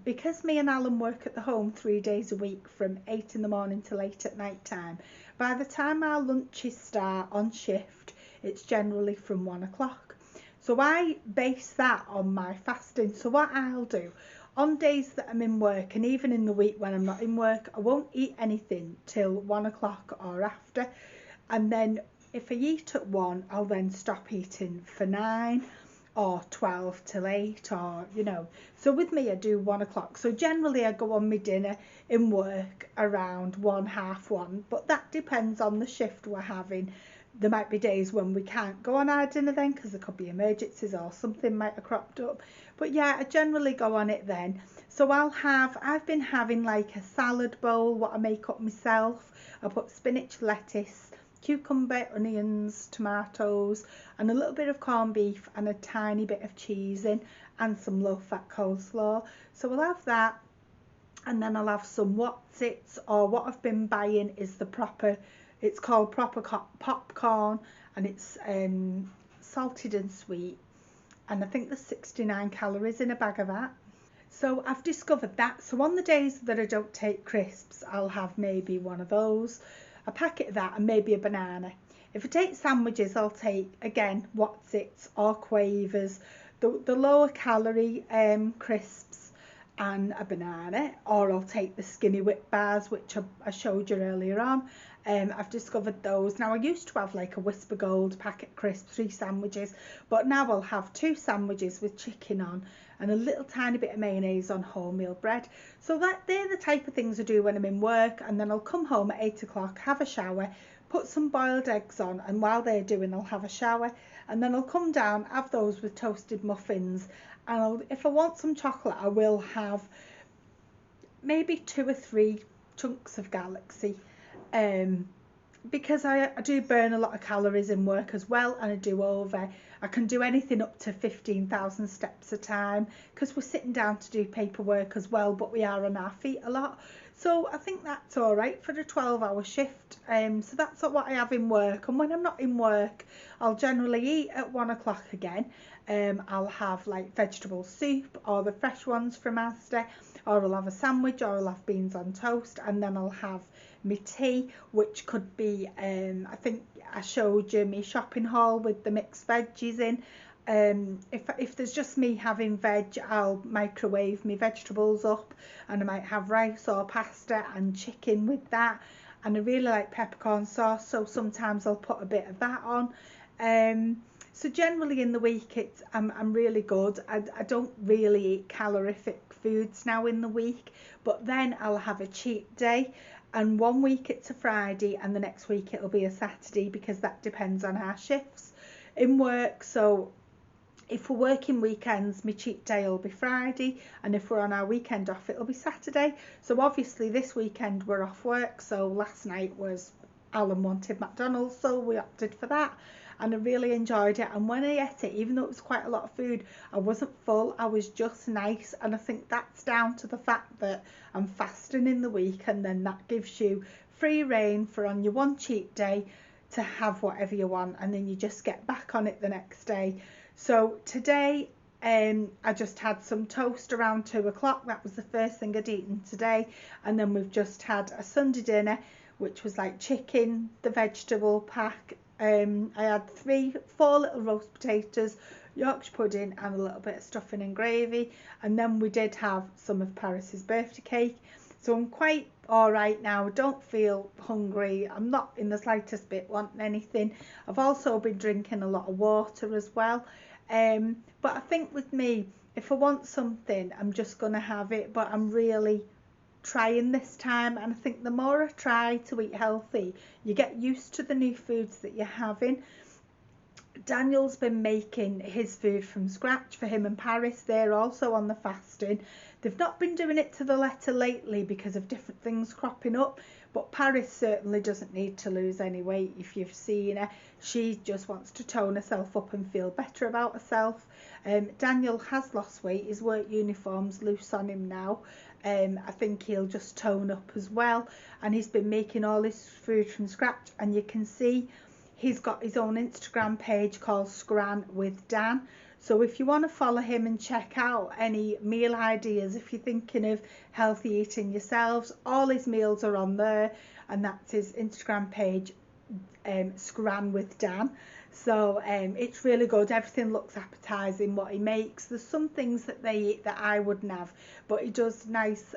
because me and Alan work at the home 3 days a week from 8 in the morning till 8 at night time, by the time our lunches start on shift, it's generally from 1 o'clock. So I base that on my fasting. So what I'll do, on days that I'm in work, and even in the week when I'm not in work, I won't eat anything till 1 o'clock or after. And then if I eat at 1, I'll then stop eating for 9. or 12 till 8, or so with me I do 1 o'clock. So generally I go on my dinner in work around 1, half 1, but that depends on the shift we're having. There might be days when we can't go on our dinner then because there could be emergencies or something might have cropped up, but yeah, I generally go on it then. So I've been having like a salad bowl what I make up myself. I put spinach, lettuce, cucumber, onions, tomatoes, and a little bit of corned beef and a tiny bit of cheese in, and some low fat coleslaw. So I'll have that, and then I'll have some Whatsits, or what I've been buying is it's called proper popcorn, and it's salted and sweet, and I think there's 69 calories in a bag of that. So I've discovered that. So on the days that I don't take crisps, I'll have maybe one of those, a packet of that, and maybe a banana. If I take sandwiches, I'll take, again, Whatsits or Quavers, the lower calorie crisps, and a banana, or I'll take the skinny whip bars, which I showed you earlier on. I've discovered those. Now I used to have like a Whisper Gold packet crisp, 3 sandwiches, but now I'll have 2 sandwiches with chicken on and a little tiny bit of mayonnaise on wholemeal bread. So that they're the type of things I do when I'm in work, and then I'll come home at 8 o'clock, have a shower, put some boiled eggs on, and while they're doing I'll have a shower, and then I'll come down, have those with toasted muffins, and if I want some chocolate I will have maybe 2 or 3 chunks of Galaxy, because I do burn a lot of calories in work as well, and I can do anything up to 15,000 steps a time because we're sitting down to do paperwork as well, but we are on our feet a lot. So I think that's all right for a 12-hour shift. So that's what I have in work, and when I'm not in work I'll generally eat at 1 o'clock again. I'll have like vegetable soup or the fresh ones from Asda, or I'll have a sandwich, or I'll have beans on toast, and then I'll have my tea, which could be I think I showed you my shopping haul with the mixed veggies in. If there's just me having veg, I'll microwave my vegetables up, and I might have rice or pasta and chicken with that, and I really like peppercorn sauce, so sometimes I'll put a bit of that on. So generally in the week I'm really good. I don't really eat calorific foods now in the week, but then I'll have a cheat day, and one week it's a Friday and the next week it'll be a Saturday, because that depends on our shifts in work. So if we're working weekends, my cheat day will be Friday, and if we're on our weekend off it'll be Saturday. So obviously this weekend we're off work, so last night was Alan wanted McDonald's, so we opted for that, and I really enjoyed it. And when I ate it, even though it was quite a lot of food, I wasn't full, I was just nice, and I think that's down to the fact that I'm fasting in the week, and then that gives you free rein for on your one cheat day to have whatever you want, and then you just get back on it the next day. So today I just had some toast around 2 o'clock. That was the first thing I'd eaten today, and then we've just had a Sunday dinner, which was like chicken, the vegetable pack. I had 4 little roast potatoes, Yorkshire pudding, and a little bit of stuffing and gravy, and then we did have some of Paris's birthday cake. So I'm quite all right now. I don't feel hungry. I'm not in the slightest bit wanting anything. I've also been drinking a lot of water as well. But I think with me, if I want something, I'm just going to have it. But I'm really trying this time, and I think the more I try to eat healthy, you get used to the new foods that you're having. Daniel's been making his food from scratch for him and Paris. They're also on the fasting. They've not been doing it to the letter lately because of different things cropping up, but Paris certainly doesn't need to lose any weight. If you've seen her, she just wants to tone herself up and feel better about herself. Daniel has lost weight. His work uniform's loose on him now. I think he'll just tone up as well, and he's been making all his food from scratch, and you can see he's got his own Instagram page called Scran with Dan. So if you want to follow him and check out any meal ideas, if you're thinking of healthy eating yourselves, all his meals are on there, and that's his Instagram page, Scran with Dan. So it's really good. Everything looks appetizing what he makes. There's some things that they eat that I wouldn't have, but he does nice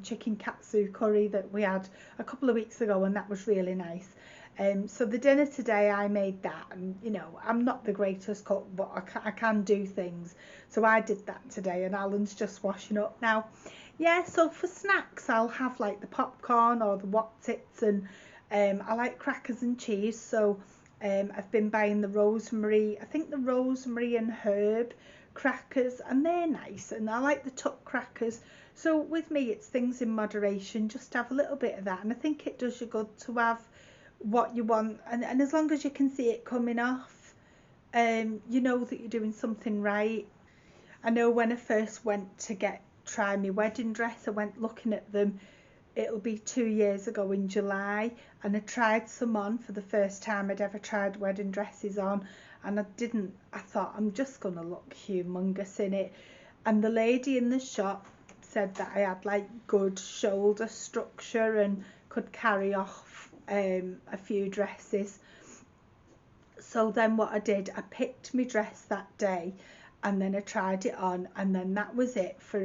chicken katsu curry that we had a couple of weeks ago, and that was really nice. So the dinner today, I made that, and you know, I'm not the greatest cook, but I can do things. So I did that today, and Alan's just washing up now. Yeah, so for snacks, I'll have like the popcorn or the Wotsits, and I like crackers and cheese. So I've been buying the rosemary, I think the rosemary and herb crackers, and they're nice, and I like the tuck crackers. So with me, it's things in moderation, just have a little bit of that, and I think it does you good to have what you want, and as long as you can see it coming off, you know that you're doing something right. I know when I first went to try my wedding dress, I went looking at them, it'll be 2 years ago in July, and I tried some on for the first time I'd ever tried wedding dresses on, and I thought I'm just gonna look humongous in it, and the lady in the shop said that I had like good shoulder structure and could carry off a few dresses. So then what I did, I picked my dress that day, and then I tried it on, and then that was it for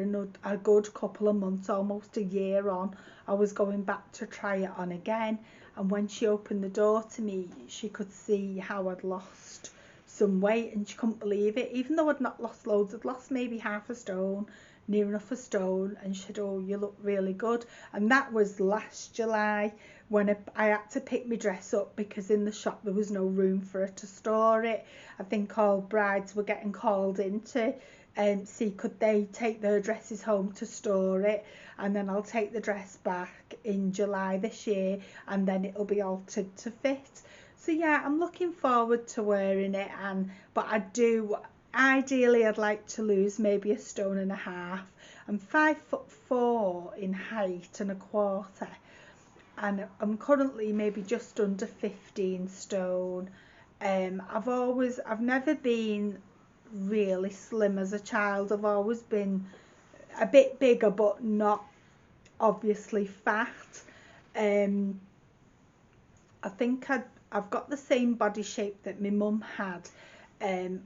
a good couple of months, almost a year on. I was going back to try it on again, and when she opened the door to me, she could see how I'd lost some weight, and she couldn't believe it. Even though I'd not lost loads, I'd lost maybe half a stone, near enough a stone, and she said, oh, you look really good. And that was last July, when I had to pick my dress up because in the shop there was no room for her to store it. I think all brides were getting called in to see could they take their dresses home to store it, and then I'll take the dress back in July this year, and then it'll be altered to fit. So yeah, I'm looking forward to wearing it, but ideally I'd like to lose maybe 1.5 stone. I'm 5'4" in height and a quarter, and I'm currently maybe just under 15 stone. I've never been really slim as a child. I've always been a bit bigger, but not obviously fat. I think I've got the same body shape that my mum had,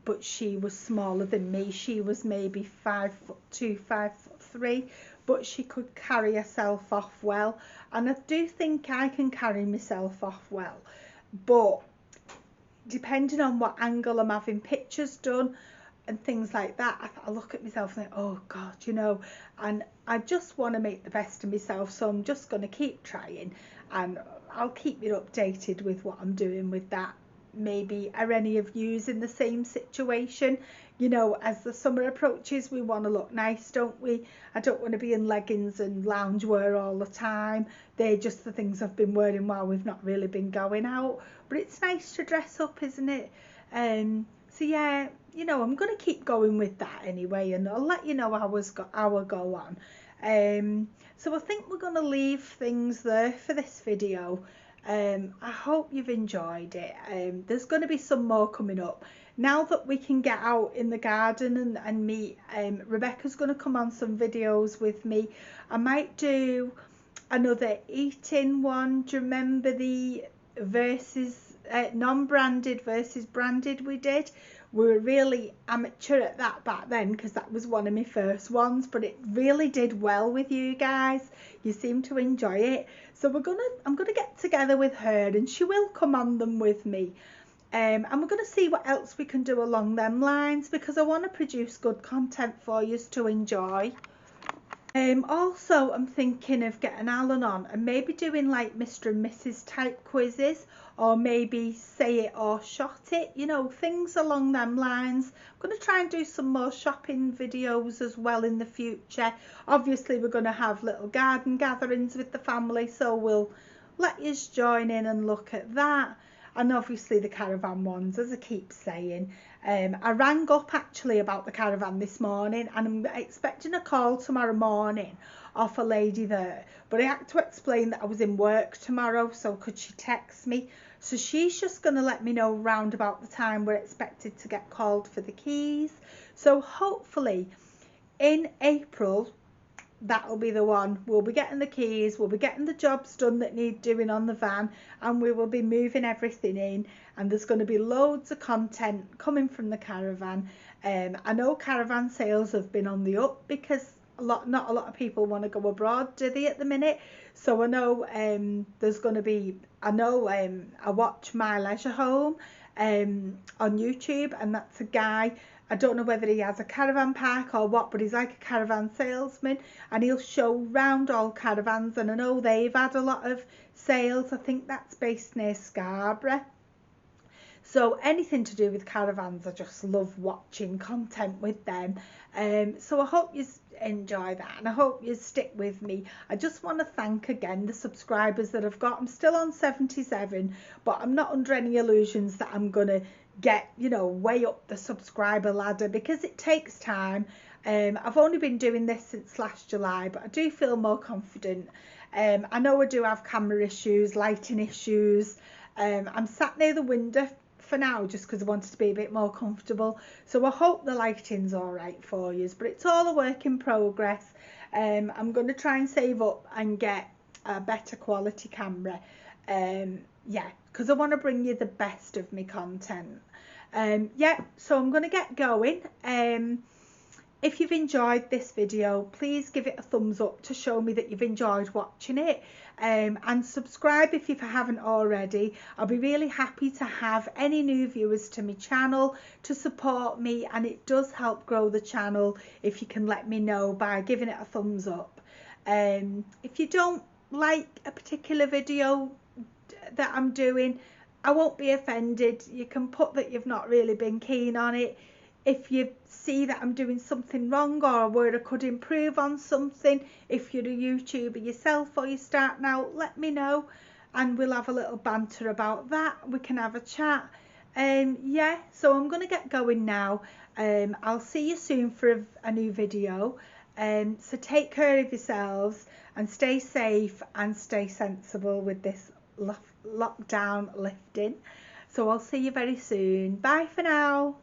but she was smaller than me. She was maybe 5'2", 5'3", but she could carry herself off well, and I do think I can carry myself off well, but depending on what angle I'm having pictures done and things like that, I look at myself and think, oh God, you know, and I just want to make the best of myself, so I'm just going to keep trying, and I'll keep you updated with what I'm doing with that. Maybe are any of yous in the same situation? You know, as the summer approaches, we want to look nice, don't we? I don't want to be in leggings and loungewear all the time. They're just the things I've been wearing while we've not really been going out, but it's nice to dress up, isn't it? So yeah, you know, I'm going to keep going with that anyway, and I'll let you know how I go on. So I think we're going to leave things there for this video. I hope you've enjoyed it. There's going to be some more coming up now that we can get out in the garden and meet. Rebecca's going to come on some videos with me. I might do another eating one. Do you remember the non-branded versus branded we did? We were really amateur at that back then, because that was one of my first ones, but it really did well with you guys. You seem to enjoy it, so I'm gonna get together with her, and she will come on them with me, and we're gonna see what else we can do along them lines, because I want to produce good content for you to enjoy. Also, I'm thinking of getting Alan on and maybe doing like Mr. and Mrs. type quizzes, or maybe say it or shot it, you know, things along them lines. I'm going to try and do some more shopping videos as well in the future. Obviously, we're going to have little garden gatherings with the family, so we'll let you join in and look at that. And obviously the caravan ones, as I keep saying. I rang up actually about the caravan this morning, and I'm expecting a call tomorrow morning off a lady there, but I had to explain that I was in work tomorrow, so could she text me? So she's just going to let me know round about the time we're expected to get called for the keys. So hopefully in April, that'll be the one. We'll be getting the keys, we'll be getting the jobs done that need doing on the van, and we will be moving everything in, and there's going to be loads of content coming from the caravan. I know caravan sales have been on the up, because not a lot of people want to go abroad, do they, at the minute? So I know there's going to be, I watch My Leisure Home on YouTube, and that's a guy, I don't know whether he has a caravan park or what, but he's like a caravan salesman, and he'll show round all caravans, and I know they've had a lot of sales. I think that's based near Scarborough. So anything to do with caravans, I just love watching content with them. So I hope you enjoy that, and I hope you stick with me. I just want to thank again the subscribers that I've got. I'm still on 77, but I'm not under any illusions that I'm going to get, you know, way up the subscriber ladder, because it takes time. I've only been doing this since last July, but I do feel more confident. I know I do have camera issues, lighting issues. I'm sat near the window for now just because I wanted to be a bit more comfortable, so I hope the lighting's all right for you, but it's all a work in progress. I'm going to try and save up and get a better quality camera, yeah, because I want to bring you the best of my content. Yeah, so I'm going to get going. If you've enjoyed this video, please give it a thumbs up to show me that you've enjoyed watching it, and subscribe if you haven't already. I'll be really happy to have any new viewers to my channel to support me, and it does help grow the channel if you can let me know by giving it a thumbs up. If you don't like a particular video that I'm doing, I won't be offended. You can put that you've not really been keen on it. If you see that I'm doing something wrong or where I could improve on something, if you're a YouTuber yourself or you're starting out, let me know and we'll have a little banter about that. We can have a chat. Yeah, so I'm going to get going now. I'll see you soon for a new video. So take care of yourselves and stay safe and stay sensible with this lockdown lifting. So I'll see you very soon. Bye for now.